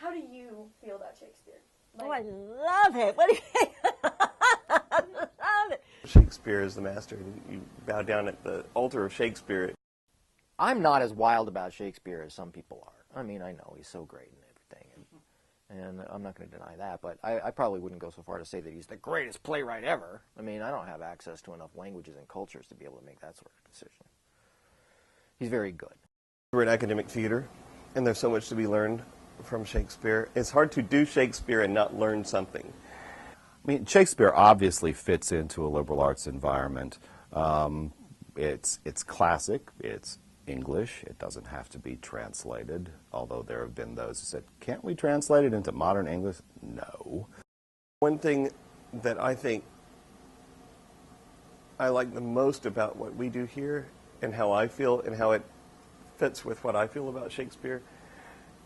How do you feel about Shakespeare? Oh, I love it. What do you think? I love it. Shakespeare is the master, and you bow down at the altar of Shakespeare. I'm not as wild about Shakespeare as some people are. I mean, I know he's so great and everything, and I'm not going to deny that, but I probably wouldn't go so far to say that he's the greatest playwright ever. I mean, I don't have access to enough languages and cultures to be able to make that sort of decision. He's very good. We're in academic theater, and there's so much to be learned from Shakespeare. It's hard to do Shakespeare and not learn something. I mean, Shakespeare obviously fits into a liberal arts environment. It's classic. It's English. It doesn't have to be translated, although there have been those who said, can't we translate it into modern English? No. One thing that I think I like the most about what we do here and how I feel and how it fits with what I feel about Shakespeare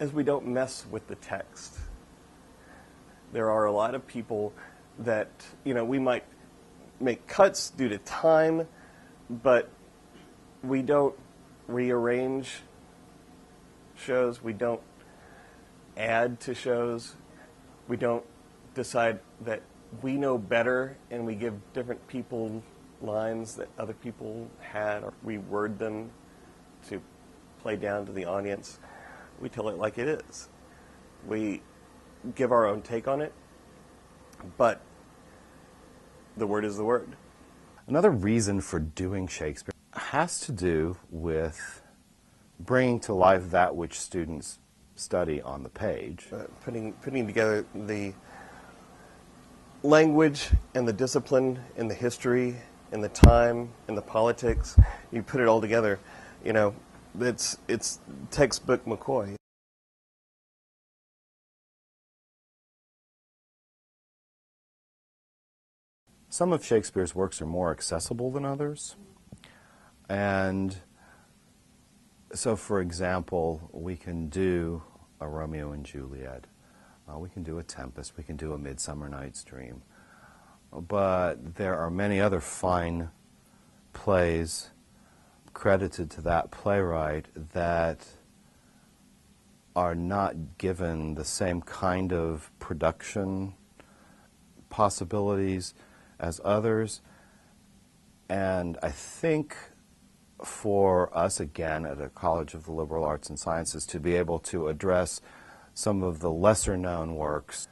is we don't mess with the text. There are a lot of people that, we might make cuts due to time, but we don't rearrange shows. We don't add to shows. We don't decide that we know better and we give different people lines that other people had, or we word them to play down to the audience. We tell it like it is. We give our own take on it, but the word is the word. Another reason for doing Shakespeare has to do with bringing to life that which students study on the page. Putting together the language and the discipline and the history and the time and the politics, you put it all together, it's textbook McCoy. Some of Shakespeare's works are more accessible than others. And so, for example, we can do a Romeo and Juliet. We can do a Tempest. We can do a Midsummer Night's Dream. But there are many other fine plays credited to that playwright that are not given the same kind of production possibilities as others. And I think for us, again, at a College of the Liberal Arts and Sciences, to be able to address some of the lesser-known works,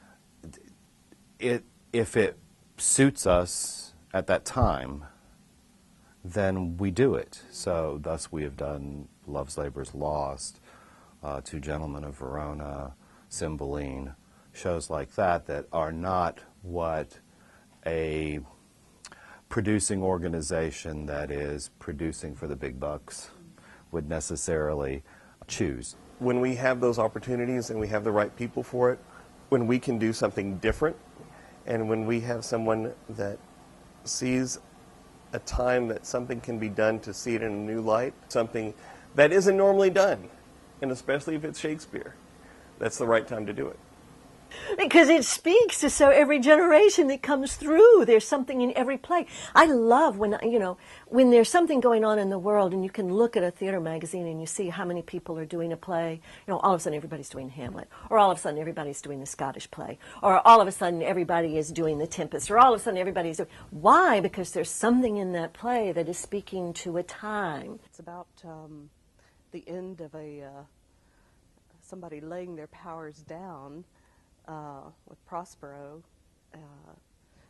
if it suits us at that time, then we do it. So thus we have done Love's Labour's Lost, Two Gentlemen of Verona, Cymbeline, shows like that that are not what a producing organization that is producing for the big bucks would necessarily choose. When we have those opportunities and we have the right people for it, when we can do something different, and when we have someone that sees a time that something can be done to see it in a new light, something that isn't normally done, and especially if it's Shakespeare, that's the right time to do it. Because it speaks to every generation that comes through. There's something in every play. I love when there's something going on in the world and you can look at a theater magazine and you see how many people are doing a play. All of a sudden everybody's doing Hamlet, or all of a sudden everybody's doing the Scottish play, or all of a sudden everybody is doing the Tempest, or all of a sudden everybody's doing... Why? Because there's something in that play that is speaking to a time. It's about the end of somebody laying their powers down with Prospero,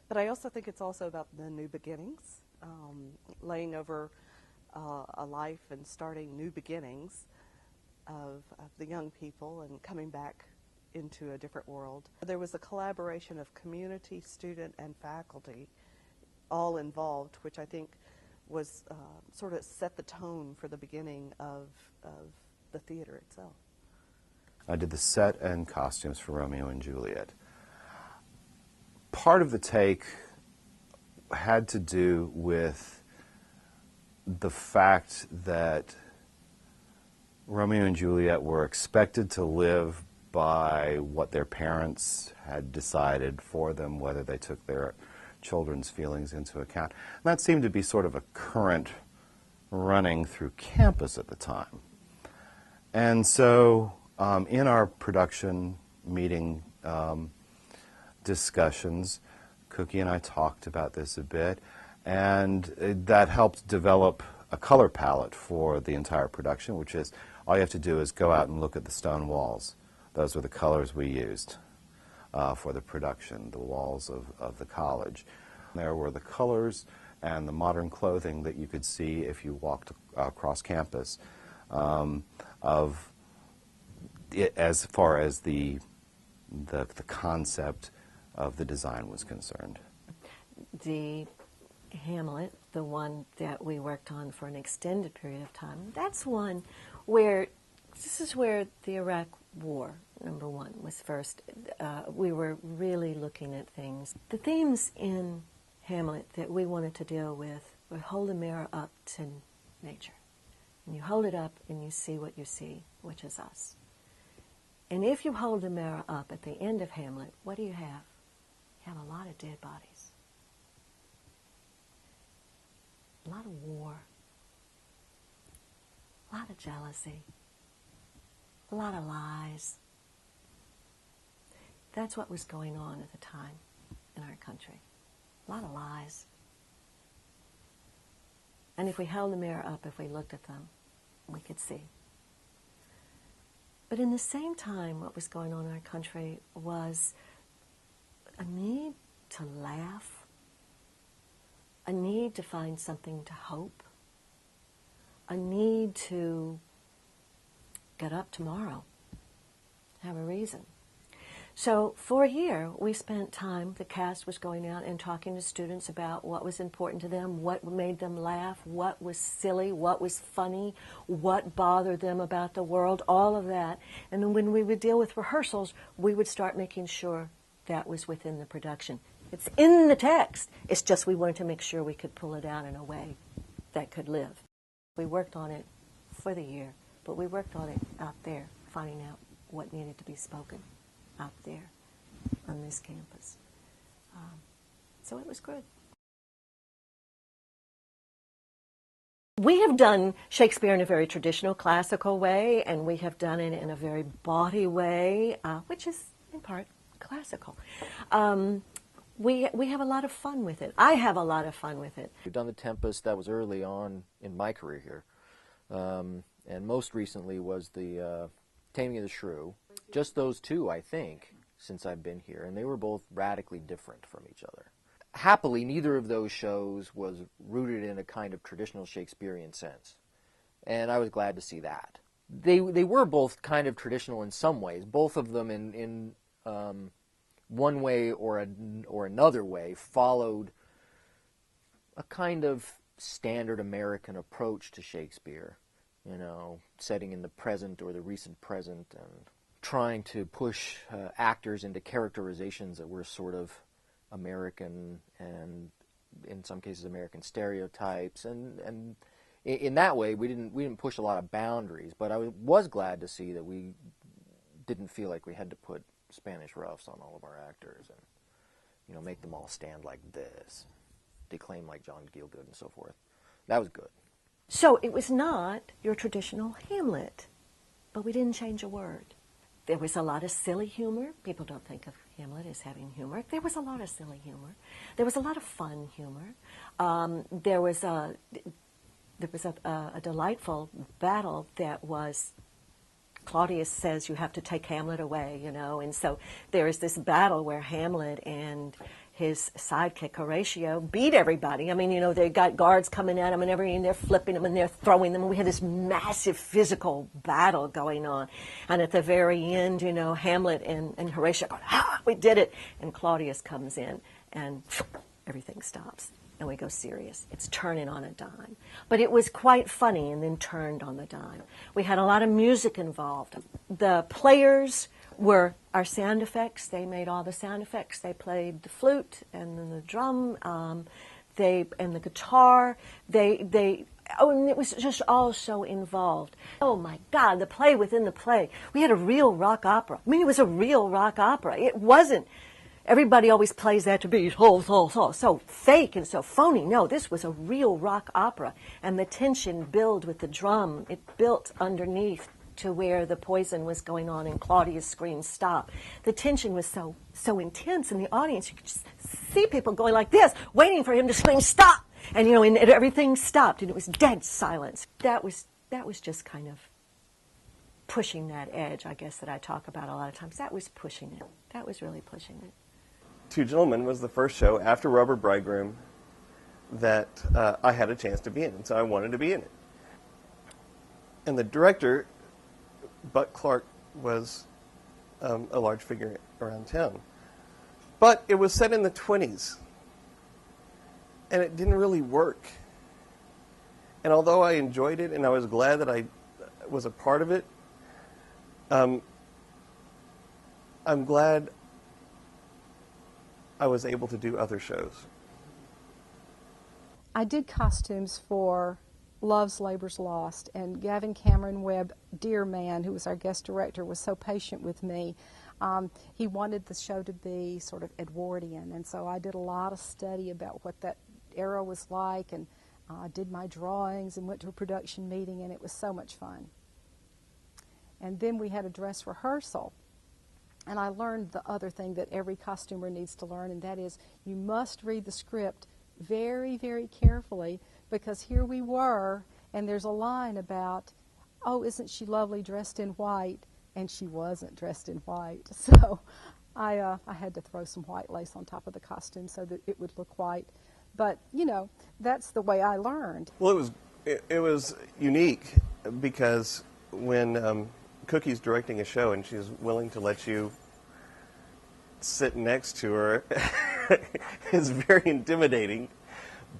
but I also think it's also about the new beginnings, laying over a life and starting new beginnings of the young people and coming back into a different world. There was a collaboration of community, student, and faculty all involved, which I think was sort of set the tone for the beginning of the theater itself. I did the set and costumes for Romeo and Juliet. Part of the take had to do with the fact that Romeo and Juliet were expected to live by what their parents had decided for them, whether they took their children's feelings into account. And that seemed to be sort of a current running through campus at the time. And so in our production meeting discussions, Cookie and I talked about this a bit, and that helped develop a color palette for the entire production, which is all you have to do is go out and look at the stone walls. Those were the colors we used for the production, the walls of the college. There were the colors and the modern clothing that you could see if you walked across campus of it, as far as the concept of the design was concerned. The Hamlet, the one that we worked on for an extended period of time, that's one where, this is where the Iraq War, number one, was first. We were really looking at things. The themes in Hamlet that we wanted to deal with were hold a mirror up to nature. And you hold it up and you see what you see, which is us. And if you hold the mirror up at the end of Hamlet, what do you have? You have a lot of dead bodies. A lot of war. A lot of jealousy. A lot of lies. That's what was going on at the time in our country. A lot of lies. And if we held the mirror up, if we looked at them, we could see. But in the same time, what was going on in our country was a need to laugh, a need to find something to hope, a need to get up tomorrow, have a reason. So for a year, we spent time, the cast was going out and talking to students about what was important to them, what made them laugh, what was silly, what was funny, what bothered them about the world, all of that. And then when we would deal with rehearsals, we would start making sure that was within the production. It's in the text. It's just we wanted to make sure we could pull it out in a way that could live. We worked on it for the year, but we worked on it out there, finding out what needed to be spoken out there on this campus. So it was good. We have done Shakespeare in a very traditional classical way, and we have done it in a very bawdy way, which is in part classical. We have a lot of fun with it. I have a lot of fun with it. We've done The Tempest. That was early on in my career here. And most recently was the Taming of the Shrew. Just those two, I think, since I've been here. And they were both radically different from each other. Happily, neither of those shows was rooted in a kind of traditional Shakespearean sense. And I was glad to see that. They were both kind of traditional in some ways. Both of them in one way or another way followed a kind of standard American approach to Shakespeare, you know, setting in the present or the recent present and trying to push actors into characterizations that were sort of American and in some cases American stereotypes, and in that way we didn't push a lot of boundaries, but I was glad to see that we didn't feel like we had to put Spanish roughs on all of our actors and, you know, make them all stand like this, declaim like John Gielgud and so forth. That was good. So it was not your traditional Hamlet, but we didn't change a word. There was a lot of silly humor. People don't think of Hamlet as having humor. There was a lot of silly humor. There was a lot of fun humor. There was a delightful battle that was, Claudius says you have to take Hamlet away, you know, and so there is this battle where Hamlet and his sidekick Horatio beat everybody. I mean, you know, they got guards coming at him and everything, and they're flipping them and they're throwing them, and we had this massive physical battle going on. And at the very end, you know, Hamlet and Horatio go, we did it. And Claudius comes in and everything stops. And we go serious. It's turning on a dime. But it was quite funny and then turned on the dime. We had a lot of music involved. The players were our sound effects. They made all the sound effects. They played the flute and then the drum, and the guitar. And it was just all so involved. Oh my God, the play within the play. We had a real rock opera. I mean, it was a real rock opera. It wasn't. Everybody always plays that to be so fake and so phony. No, this was a real rock opera. And the tension built with the drum. It built underneath to where the poison was going on and Claudia's scream stop. The tension was so intense in the audience. You could just see people going like this, waiting for him to scream stop. And and everything stopped and it was dead silence. That was just kind of pushing that edge, I guess, that I talk about a lot of times. That was pushing it. That was really pushing it. Two Gentlemen was the first show after Rubber Bridegroom that I had a chance to be in, and so I wanted to be in it. And the director, Buck Clark, was a large figure around town. But it was set in the 20s, and it didn't really work. And although I enjoyed it, and I was glad that I was a part of it, I'm glad I was able to do other shows. I did costumes for Love's Labor's Lost, and Gavin Cameron Webb, dear man, who was our guest director, was so patient with me. He wanted the show to be sort of Edwardian, and so I did a lot of study about what that era was like, and did my drawings and went to a production meeting, and it was so much fun. And then we had a dress rehearsal, and I learned the other thing that every costumer needs to learn, and that is you must read the script very, very carefully, because here we were, and there's a line about, oh, isn't she lovely dressed in white? And she wasn't dressed in white. So I had to throw some white lace on top of the costume so that it would look white. But, that's the way I learned. Well, it was unique because when Cookie's directing a show and she's willing to let you sit next to her, it's very intimidating,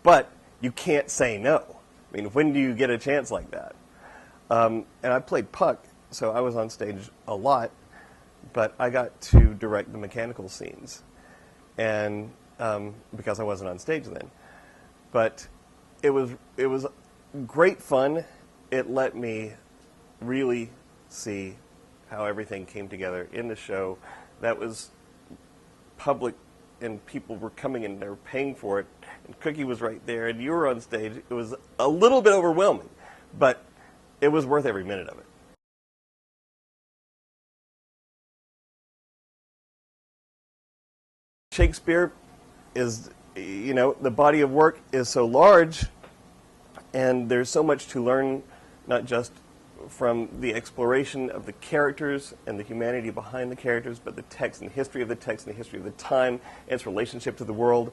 but you can't say no. I mean, when do you get a chance like that? And I played Puck, so I was on stage a lot, but I got to direct the mechanical scenes, and because I wasn't on stage then. But it was great fun. It let me really see how everything came together in the show. That was public, and people were coming and they were paying for it, and Cookie was right there, and you were on stage. It was a little bit overwhelming, but it was worth every minute of it. Shakespeare is, the body of work is so large, and there's so much to learn, not just from the exploration of the characters and the humanity behind the characters, but the text and the history of the text and the history of the time, and its relationship to the world,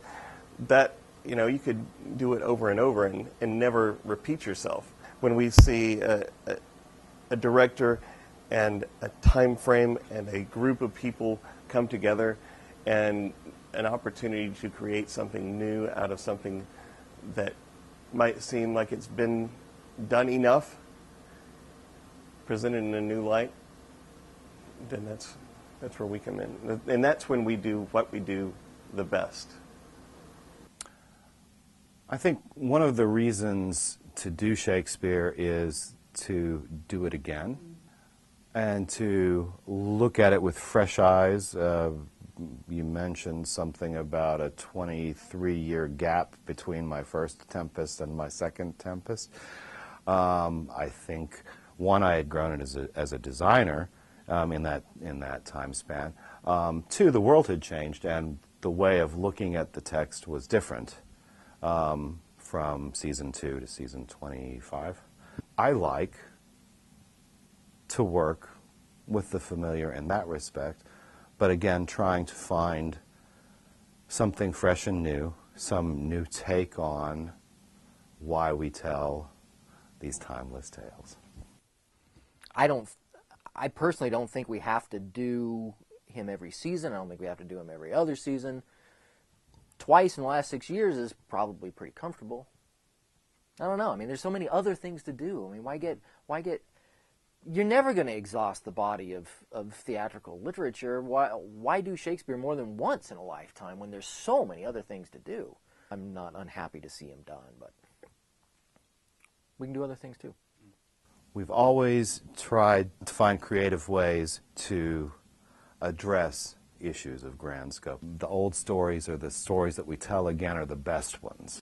that, you could do it over and over and never repeat yourself. When we see a director and a time frame and a group of people come together and an opportunity to create something new out of something that might seem like it's been done enough, presented in a new light, then that's where we come in. And that's when we do what we do the best. I think one of the reasons to do Shakespeare is to do it again and to look at it with fresh eyes. You mentioned something about a 23-year gap between my first Tempest and my second Tempest. I think, one, I had grown it as a designer in that time span. Two, the world had changed, and the way of looking at the text was different from season 2 to season 25. I like to work with the familiar in that respect, but again, trying to find something fresh and new, some new take on why we tell these timeless tales. I personally don't think we have to do him every season. I don't think we have to do him every other season. Twice in the last 6 years is probably pretty comfortable. I don't know. I mean, there's so many other things to do. I mean, why get? You're never going to exhaust the body of theatrical literature. Why do Shakespeare more than once in a lifetime when there's so many other things to do? I'm not unhappy to see him done, but we can do other things too. We've always tried to find creative ways to address issues of grand scope. The old stories, or the stories that we tell again, are the best ones.